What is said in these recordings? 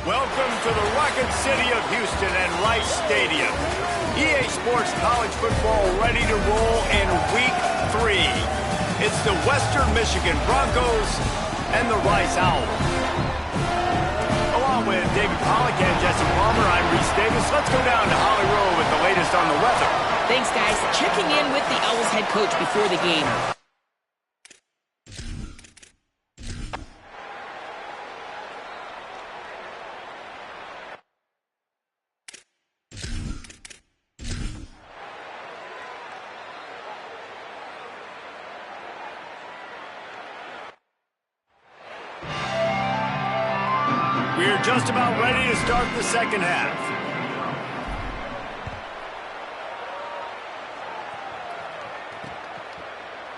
Welcome to the Rocket City of Houston and Rice Stadium. EA Sports College Football ready to roll in Week 3. It's the Western Michigan Broncos and the Rice Owls. Along with David Pollack and Jesse Palmer, I'm Reese Davis. Let's go down to Holly Rowe with the latest on the weather. Thanks, guys. Checking in with the Owls head coach before the game. We're just about ready to start the second half.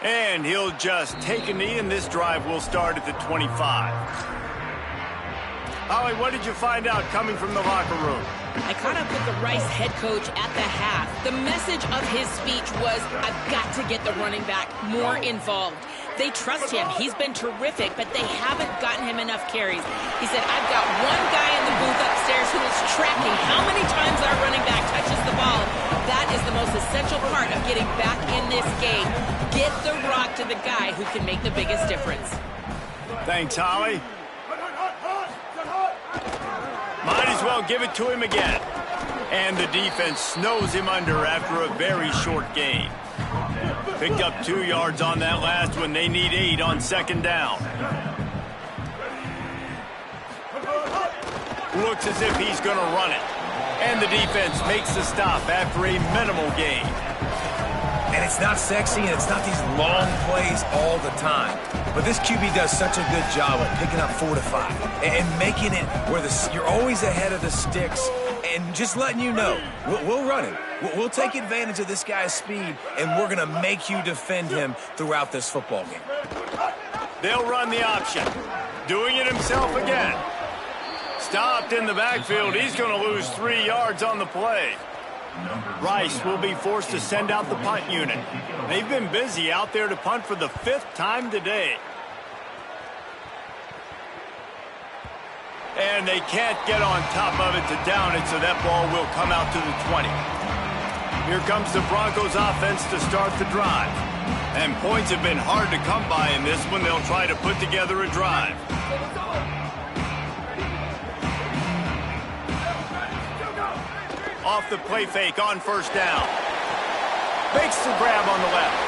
And he'll just take a knee, and this drive will start at the 25. Holly, what did you find out coming from the locker room? I caught up with the Rice head coach at the half. The message of his speech was, I've got to get the running back more involved. They trust him. He's been terrific, but they haven't gotten him enough carries. He said, I've got one guy in the booth upstairs who is tracking how many times our running back touches the ball. That is the most essential part of getting back in this game. Get the rock to the guy who can make the biggest difference. Thanks, Holly. Might as well give it to him again. And the defense snows him under after a very short gain. Picked up 2 yards on that last one. They need 8 on second down. Looks as if he's going to run it. And the defense makes the stop after a minimal gain. And it's not sexy, and it's not these long plays all the time. But this QB does such a good job of picking up 4 to 5 and making it where you're always ahead of the sticks and just letting you know, we'll run it. We'll take advantage of this guy's speed, and we're going to make you defend him throughout this football game. They'll run the option. Doing it himself again. Stopped in the backfield. He's going to lose 3 yards on the play. Rice will be forced to send out the punt unit. They've been busy out there to punt for the 5th time today. And they can't get on top of it to down it, so that ball will come out to the 20. Here comes the Broncos offense to start the drive. And points have been hard to come by in this one. They'll try to put together a drive. Off the play fake on first down. Makes the grab on the left.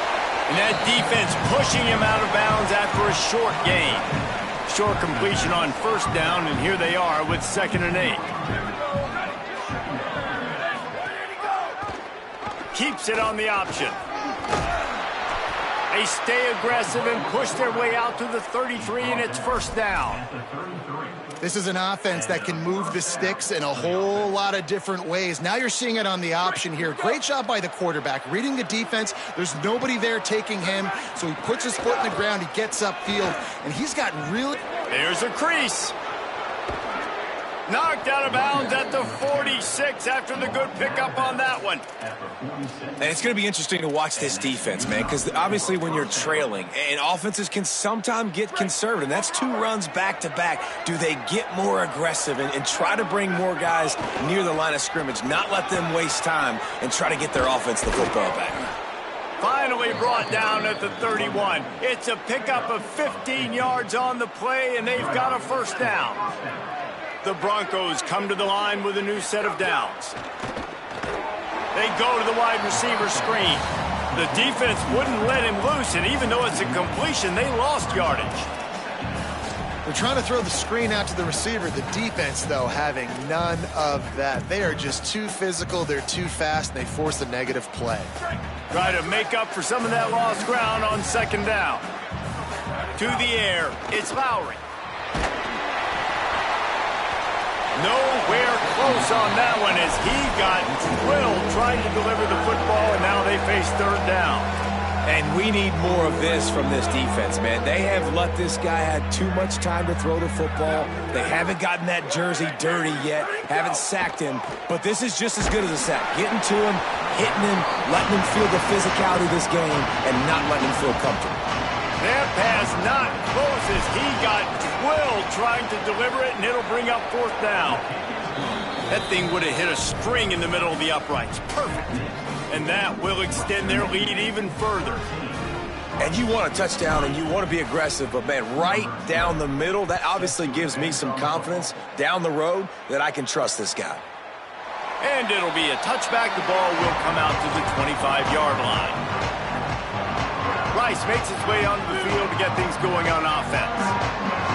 And that defense pushing him out of bounds after a short gain. Short completion on first down, and here they are with 2nd and 8. Keeps it on the option. They stay aggressive and push their way out to the 33, and it's first down. This is an offense that can move the sticks in a whole lot of different ways. Now you're seeing it on the option here. Great job by the quarterback. Reading the defense, there's nobody there taking him, so he puts his foot in the ground, he gets upfield, and he's got really... There's a crease. Knocked out of bounds at the 46 after the good pickup on that one. And it's going to be interesting to watch this defense, man, because obviously when you're trailing, and offenses can sometimes get conservative, and that's 2 runs back-to-back. Do they get more aggressive and try to bring more guys near the line of scrimmage, not let them waste time, and try to get their offense the football back? Finally brought down at the 31. It's a pickup of 15 yards on the play, and they've got a first down. The Broncos come to the line with a new set of downs. They go to the wide receiver screen. The defense wouldn't let him loose, and even though it's a completion, they lost yardage. They're trying to throw the screen out to the receiver. The defense, though, having none of that. They are just too physical. They're too fast, and they force a negative play. Try to make up for some of that lost ground on second down. To the air, it's Lowry. Nowhere close on that one as he got drilled trying to deliver the football, and now they face third down. And we need more of this from this defense, man. They have let this guy have too much time to throw the football. They haven't gotten that jersey dirty yet, haven't sacked him. But this is just as good as a sack. Getting to him, hitting him, letting him feel the physicality of this game, and not letting him feel comfortable. That pass not close as he got will trying to deliver it, and it'll bring up 4th down. That thing would have hit a string in the middle of the uprights. Perfect. And that will extend their lead even further. And you want a touchdown and you want to be aggressive, but man, right down the middle, that obviously gives me some confidence down the road that I can trust this guy. And it'll be a touchback. The ball will come out to the 25-yard line. Rice makes his way onto the field to get things going on offense.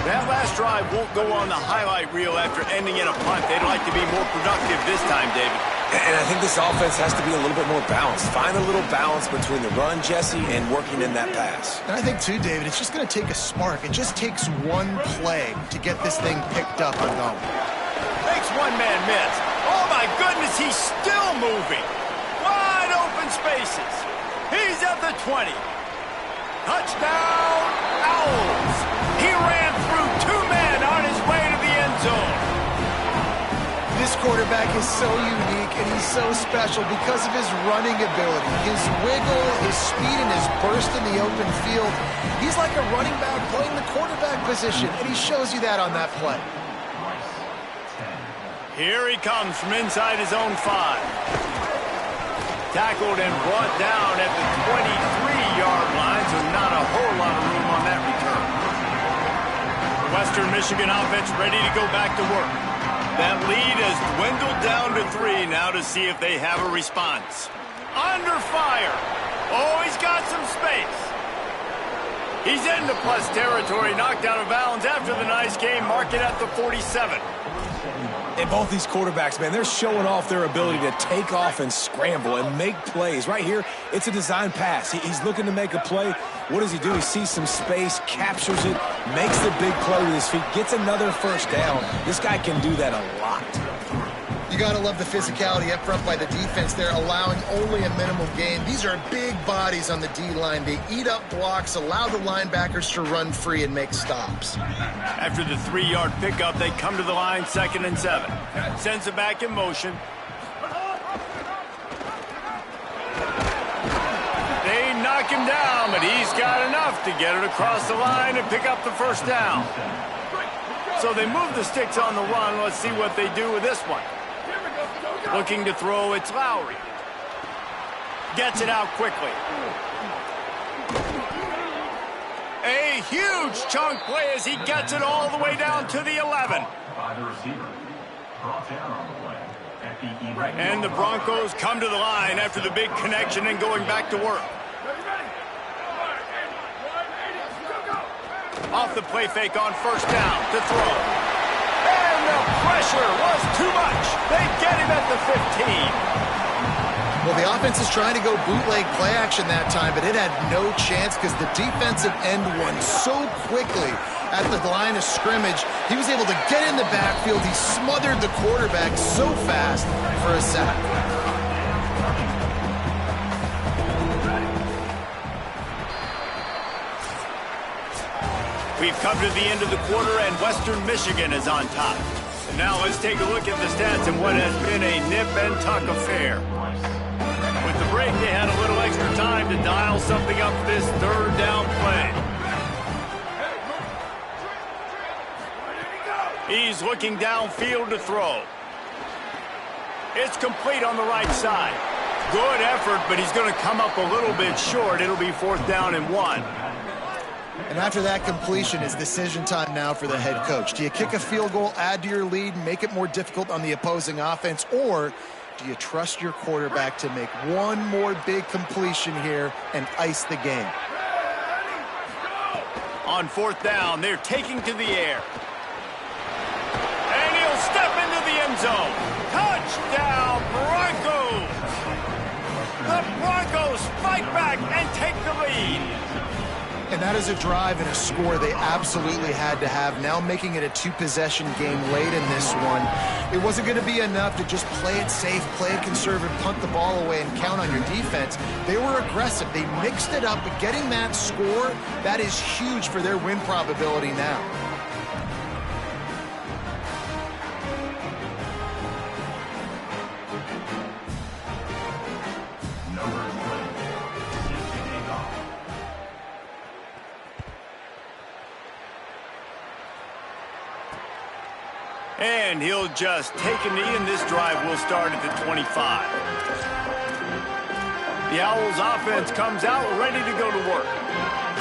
That last drive won't go on the highlight reel after ending in a punt. They'd like to be more productive this time, David. And I think this offense has to be a little bit more balanced. Find a little balance between the run, Jesse, and working in that pass. And I think, too, David, it's just going to take a spark. It just takes one play to get this thing picked up and going. Makes one man miss. Oh, my goodness, he's still moving. Wide open spaces. He's at the 20. Touchdown, Owls. He ran through 2 men on his way to the end zone. This quarterback is so unique and he's so special because of his running ability, his wiggle, his speed, and his burst in the open field. He's like a running back playing the quarterback position, and he shows you that on that play. Here he comes from inside his own 5. Tackled and brought down at the 23-yard line, so not a whole lot of room on that return. The Western Michigan offense ready to go back to work. That lead has dwindled down to 3 now to see if they have a response. Under fire. Oh, he's got some space. He's into plus territory, knocked out of bounds after the nice game, marking at the 47. And both these quarterbacks, man, they're showing off their ability to take off and scramble and make plays. Right here, it's a design pass. He's looking to make a play. What does he do? He sees some space, captures it, makes the big play with his feet, gets another 1st down. This guy can do that a lot. You got to love the physicality up front by the defense. They're allowing only a minimal gain. These are big bodies on the D-line. They eat up blocks, allow the linebackers to run free and make stops. After the 3-yard pickup, they come to the line, 2nd and 7. Sends it back in motion. They knock him down, but he's got enough to get it across the line and pick up the 1st down. So they move the sticks on the run. Let's see what they do with this one. Looking to throw, it's Lowry. Gets it out quickly. A huge chunk play as he gets it all the way down to the 11. And the Broncos come to the line after the big connection and going back to work. Off the play fake on 1st down to throw. And the pressure was too much. They get him at the 15. Well, the offense is trying to go bootleg play action that time, but it had no chance because the defensive end won so quickly at the line of scrimmage. He was able to get in the backfield. He smothered the quarterback so fast for a sack. We've come to the end of the quarter, and Western Michigan is on top. And now let's take a look at the stats and what has been a nip-and-tuck affair. With the break, they had a little extra time to dial something up for this 3rd down play. He's looking downfield to throw. It's complete on the right side. Good effort, but he's going to come up a little bit short. It'll be 4th down and 1. And after that completion, it's decision time now for the head coach. Do you kick a field goal, add to your lead, make it more difficult on the opposing offense, or do you trust your quarterback to make one more big completion here and ice the game? On 4th down, they're taking to the air. And he'll step into the end zone. Touchdown, Broncos! The Broncos fight back and take the lead. And that is a drive and a score they absolutely had to have, now making it a 2-possession game late in this one. It wasn't going to be enough to just play it safe, play it conservative, punt the ball away, and count on your defense. They were aggressive. They mixed it up, but getting that score, that is huge for their win probability now. And he'll just take a knee, and this drive will start at the 25. The Owls offense comes out ready to go to work.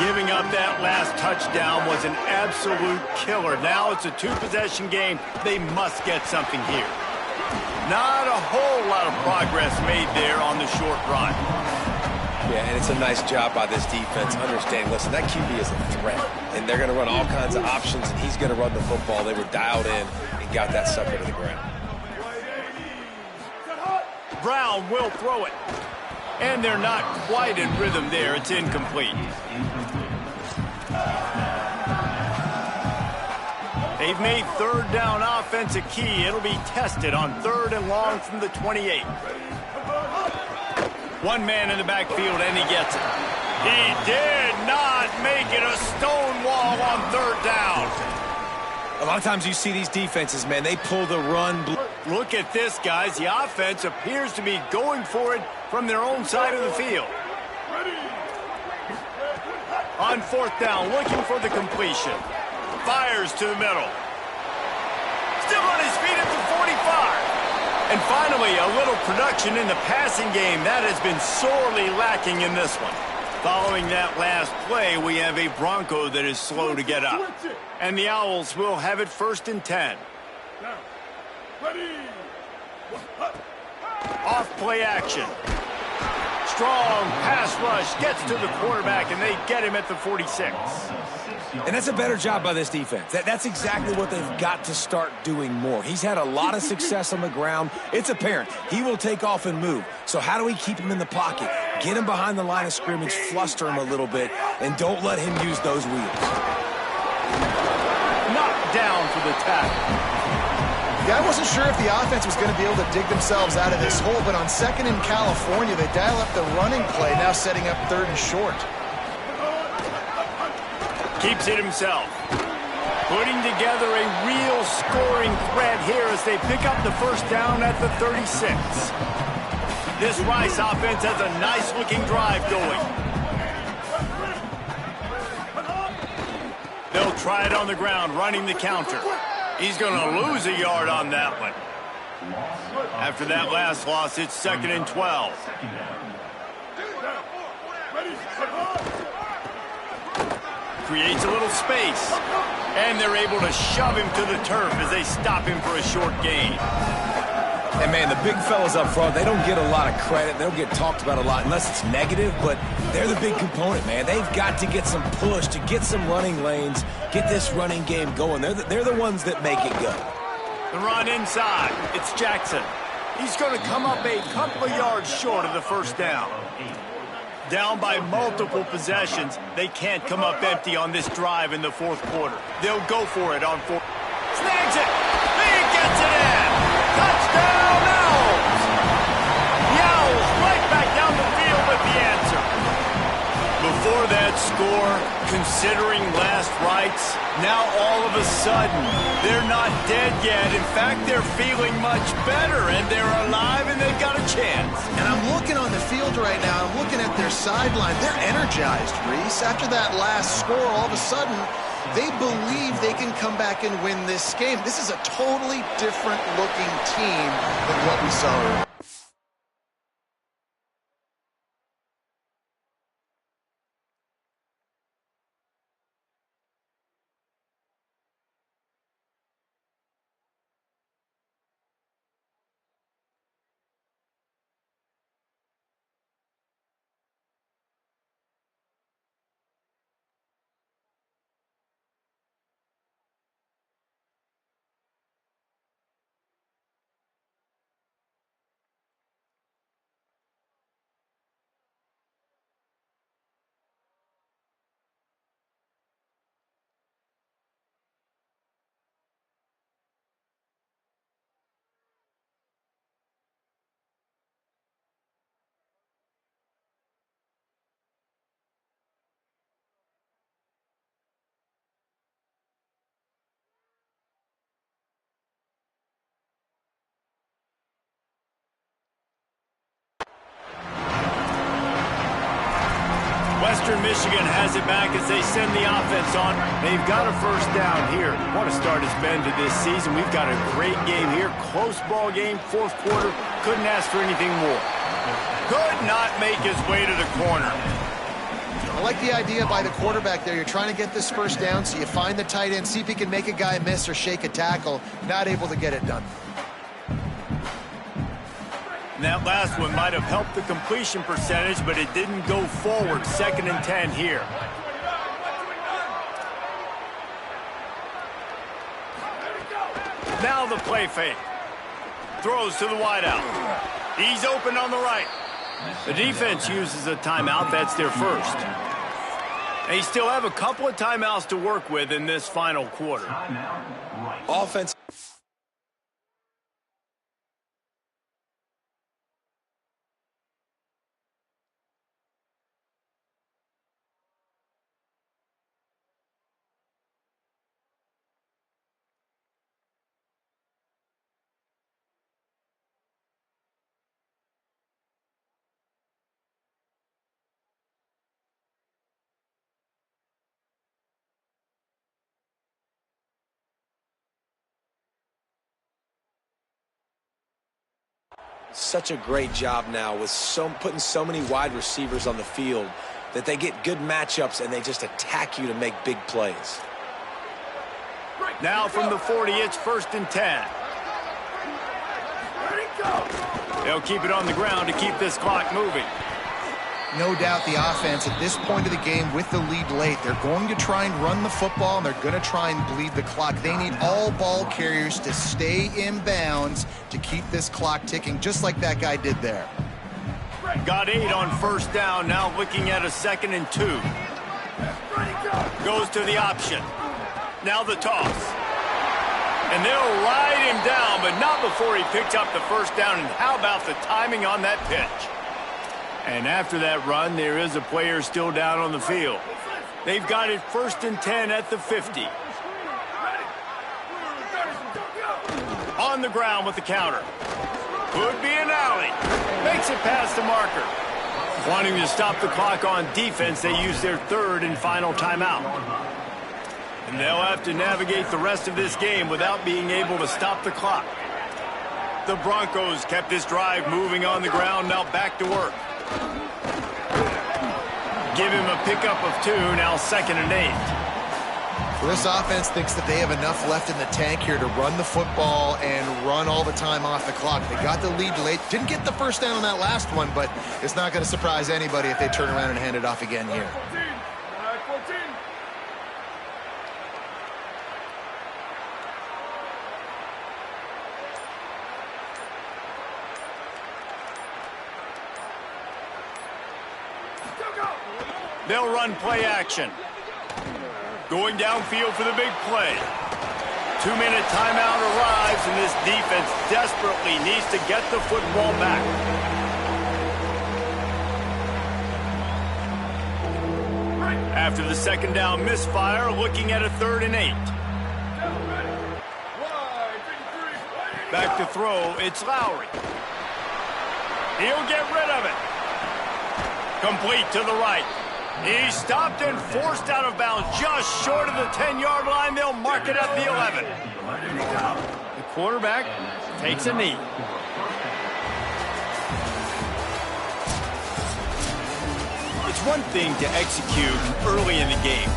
Giving up that last touchdown was an absolute killer. Now it's a two-possession game. They must get something here. Not a whole lot of progress made there on the short run. Yeah, and it's a nice job by this defense understanding, listen, that QB is a threat, and they're going to run all kinds of options, and he's going to run the football. They were dialed in and got that sucker to the ground. Brown will throw it. And they're not quite in rhythm there. It's incomplete. They've made third down offense a key. It'll be tested on 3rd and long from the 28. One man in the backfield, and he gets it. He did not make it a stone wall on 3rd down. A lot of times you see these defenses, man, they pull the run. Look at this, guys. The offense appears to be going for it from their own side of the field. On 4th down, looking for the completion. Fires to the middle. Still on his feet at the 45. And finally, a little production in the passing game. That has been sorely lacking in this one. Following that last play, we have a Bronco that is slow to get up. And the Owls will have it 1st and 10. Off play action. Strong pass rush gets to the quarterback, and they get him at the 46. And that's a better job by this defense. That's exactly what they've got to start doing more. He's had a lot of success on the ground. It's apparent. He will take off and move. So how do we keep him in the pocket? Get him behind the line of scrimmage, fluster him a little bit, and don't let him use those wheels. Knocked down for the tackle. Yeah, I wasn't sure if the offense was going to be able to dig themselves out of this hole, but on 2nd in California, they dial up the running play, now setting up 3rd and short. Keeps it himself. Putting together a real scoring threat here as they pick up the 1st down at the 36. This Rice offense has a nice-looking drive going. They'll try it on the ground, running the counter. He's going to lose a yard on that one. After that last loss, it's 2nd and 12. Creates a little space. And they're able to shove him to the turf as they stop him for a short gain. And, man, the big fellas up front, they don't get a lot of credit. They don't get talked about a lot unless it's negative, but they're the big component, man. They've got to get some push, to get some running lanes, get this running game going. They're the ones that make it go. The run inside. It's Jackson. He's going to come up a couple of yards short of the 1st down. Down by multiple possessions. They can't come up empty on this drive in the 4th quarter. They'll go for it on 4th. Snags it. He gets it in. Touchdown, Owls! The Owls right back down the field with the answer. Before that score, considering last rights, now all of a sudden, they're not dead yet. In fact, they're feeling much better, and they're alive, and they've got a chance. And I'm looking on the field right now. I'm looking at their sideline. They're energized, Reese. After that last score, all of a sudden, they believe they can come back and win this game. This is a totally different looking team than what we saw earlier. Eastern Michigan has it back as they send the offense on. They've got a first down here. What a start it's been to this season. We've got a great game here. Close ball game, fourth quarter. Couldn't ask for anything more. Could not make his way to the corner. I like the idea by the quarterback there. You're trying to get this first down, so you find the tight end, see if he can make a guy miss or shake a tackle. Not able to get it done. And that last one might have helped the completion percentage, but it didn't go forward. 2nd and 10 here. Now the play fake. Throws to the wideout. He's open on the right. The defense uses a timeout. That's their first. They still have a couple of timeouts to work with in this final quarter. Offense. Such a great job now with putting so many wide receivers on the field that they get good matchups and they just attack you to make big plays. Now from the 40, it's 1st and 10. They'll keep it on the ground to keep this clock moving. No doubt the offense at this point of the game with the lead late, they're going to try and run the football and they're going to try and bleed the clock. They need all ball carriers to stay in bounds to keep this clock ticking, just like that guy did there. Got 8 on first down, now looking at a 2nd and 2. Goes to the option. Now the toss. And they'll ride him down, but not before he picks up the first down. And how about the timing on that pitch? And after that run, there is a player still down on the field. They've got it 1st and 10 at the 50. On the ground with the counter. Could be an alley. Makes it past the marker. Wanting to stop the clock on defense, they use their 3rd and final timeout. And they'll have to navigate the rest of this game without being able to stop the clock. The Broncos kept this drive moving on the ground, now back to work. Give him a pickup of 2, now 2nd and 8. Well, this offense thinks that they have enough left in the tank here to run the football and run all the time off the clock. They got the lead late. Didn't get the first down on that last one, but it's not going to surprise anybody if they turn around and hand it off again here. They'll run play action. Going downfield for the big play. 2-minute timeout arrives, and this defense desperately needs to get the football back. After the 2nd down misfire, looking at a 3rd and 8. Back to throw, it's Lowry. He'll get rid of it. Complete to the right. He's stopped and forced out of bounds just short of the 10-yard line. They'll mark it at the 11. The quarterback takes a knee. It's one thing to execute early in the game.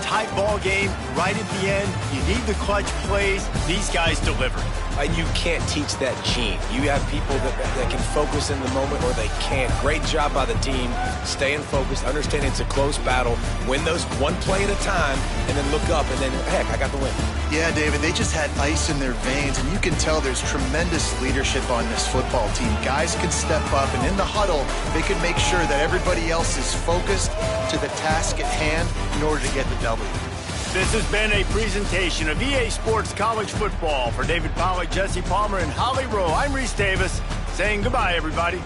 Tight ball game, right at the end. You need the clutch plays. These guys deliver. And you can't teach that gene. You have people that can focus in the moment or they can't. Great job by the team, staying focused, understanding it's a close battle, win those one play at a time, and then look up and then, heck, I got the win. Yeah, David, they just had ice in their veins, and you can tell there's tremendous leadership on this football team. Guys can step up, and in the huddle, they can make sure that everybody else is focused to the task at hand in order to get the W. This has been a presentation of EA Sports College Football. For David Pollack, Jesse Palmer, and Holly Rowe, I'm Reese Davis, saying goodbye, everybody.